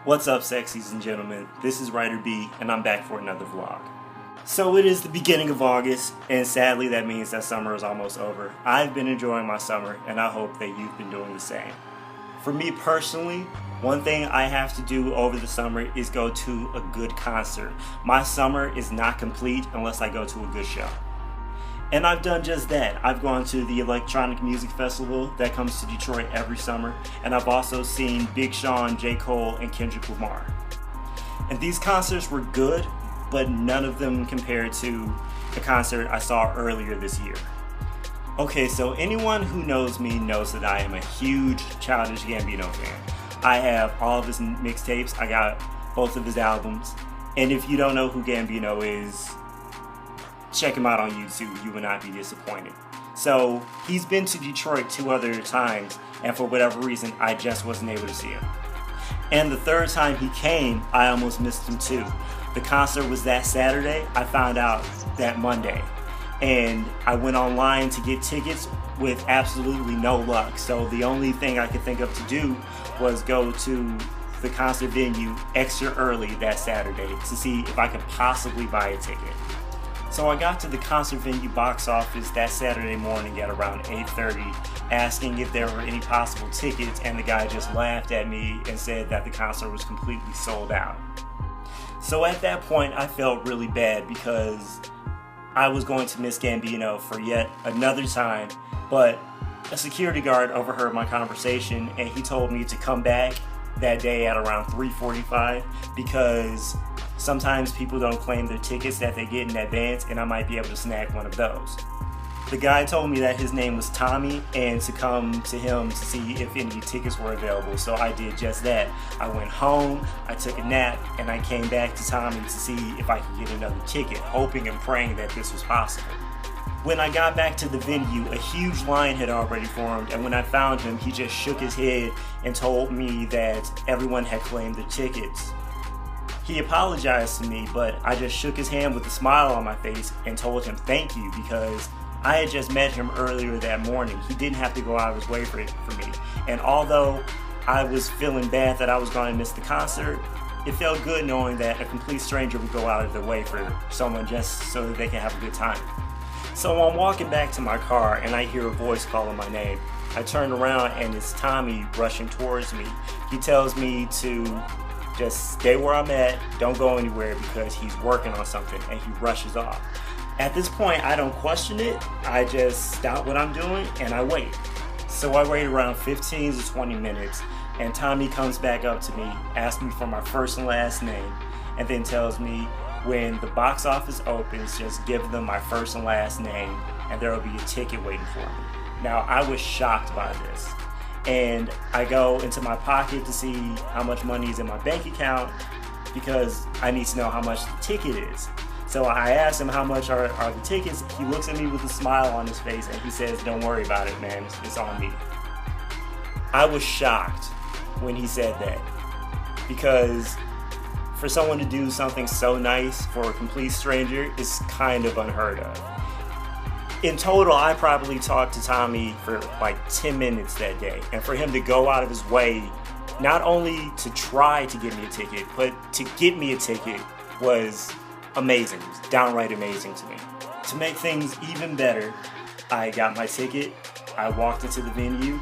What's up, sexies and gentlemen? This is Writer B, and I'm back for another vlog. So it is the beginning of August, and sadly that means that summer is almost over. I've been enjoying my summer, and I hope that you've been doing the same. For me personally, one thing I have to do over the summer is go to a good concert. My summer is not complete unless I go to a good show. And I've done just that. I've gone to the electronic music festival that comes to Detroit every summer, and I've also seen Big Sean, J. Cole, and Kendrick Lamar. And these concerts were good, but none of them compared to the concert I saw earlier this year. Okay, so anyone who knows me knows that I am a huge Childish Gambino fan. I have all of his mixtapes, I got both of his albums, and if you don't know who Gambino is, check him out on YouTube, you will not be disappointed. So he's been to Detroit 2 other times, and for whatever reason I just wasn't able to see him. And the third time he came, I almost missed him too. The concert was that Saturday, I found out that Monday. And I went online to get tickets with absolutely no luck. So the only thing I could think of to do was go to the concert venue extra early that Saturday to see if I could possibly buy a ticket. So I got to the concert venue box office that Saturday morning at around 8:30, asking if there were any possible tickets, and the guy just laughed at me and said that the concert was completely sold out. So at that point I felt really bad because I was going to miss Gambino for yet another time, but a security guard overheard my conversation and he told me to come back that day at around 3:45 because sometimes people don't claim their tickets that they get in advance, and I might be able to snag one of those. The guy told me that his name was Tommy and to come to him to see if any tickets were available, so I did just that. I went home, I took a nap, and I came back to Tommy to see if I could get another ticket, hoping and praying that this was possible. When I got back to the venue, a huge line had already formed, and when I found him, he just shook his head and told me that everyone had claimed their tickets. He apologized to me, but I just shook his hand with a smile on my face and told him thank you because I had just met him earlier that morning. He didn't have to go out of his way for me. And although I was feeling bad that I was going to miss the concert, it felt good knowing that a complete stranger would go out of their way for someone just so that they can have a good time. So I'm walking back to my car and I hear a voice calling my name. I turn around and it's Tommy rushing towards me. He tells me to just stay where I'm at, don't go anywhere because he's working on something, and he rushes off. At this point, I don't question it, I just stop what I'm doing and I wait. So I wait around 15 to 20 minutes, and Tommy comes back up to me, asks me for my first and last name, and then tells me when the box office opens, just give them my first and last name, and there will be a ticket waiting for me. Now, I was shocked by this. And I go into my pocket to see how much money is in my bank account because I need to know how much the ticket is. So I asked him how much are the tickets. He looks at me with a smile on his face and he says, "Don't worry about it, man, it's on me." I was shocked when he said that because for someone to do something so nice for a complete stranger is kind of unheard of. In total, I probably talked to Tommy for like 10 minutes that day, and for him to go out of his way, not only to try to get me a ticket, but to get me a ticket was amazing. It was downright amazing to me. To make things even better, I got my ticket, I walked into the venue,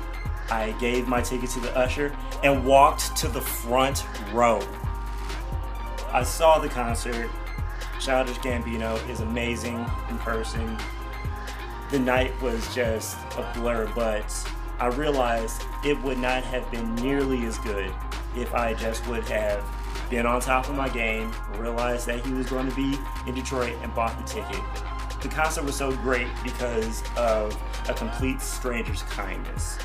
I gave my ticket to the usher, and walked to the front row. I saw the concert. Childish Gambino is amazing in person. The night was just a blur, but I realized it would not have been nearly as good if I just would have been on top of my game, realized that he was going to be in Detroit, and bought the ticket. The concert was so great because of a complete stranger's kindness.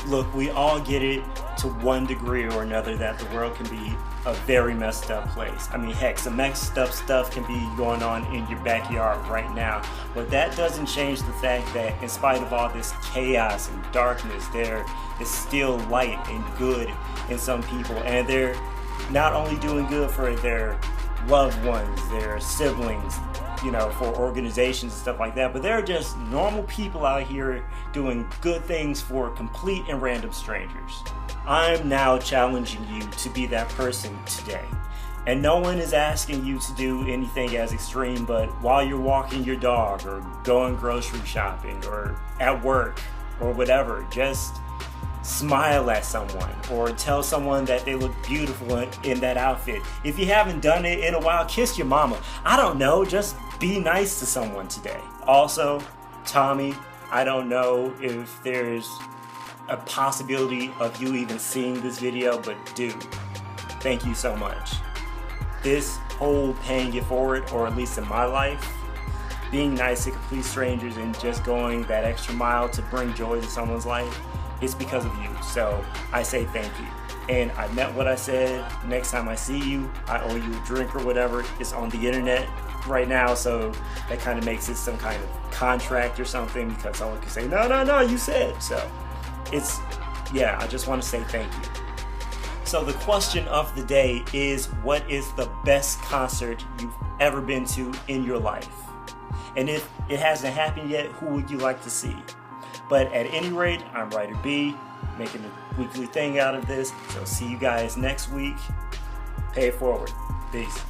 Look, we all get it to one degree or another that the world can be a very messed up place. I mean, heck, some messed up stuff can be going on in your backyard right now, but that doesn't change the fact that in spite of all this chaos and darkness, there is still light and good in some people, and they're not only doing good for their loved ones, their siblings, you know, for organizations and stuff like that, but there are just normal people out here doing good things for complete and random strangers. I'm now challenging you to be that person today. And no one is asking you to do anything as extreme, but while you're walking your dog or going grocery shopping or at work or whatever, just smile at someone or tell someone that they look beautiful in that outfit. If you haven't done it in a while, kiss your mama. I don't know, just be nice to someone today. Also, Tommy, I don't know if there's a possibility of you even seeing this video, but dude, thank you so much. This whole paying it forward, or at least in my life, being nice to complete strangers and just going that extra mile to bring joy to someone's life, it's because of you. So I say thank you. And I meant what I said. Next time I see you, I owe you a drink or whatever. It's on the internet right now, so that kind of makes it some kind of contract or something, because someone can say, no, you said. So it's, yeah, I just want to say thank you. So the question of the day is, what is the best concert you've ever been to in your life? And if it hasn't happened yet, who would you like to see? But at any rate, I'm Writer B, making a weekly thing out of this. So see you guys next week. Pay it forward. Peace.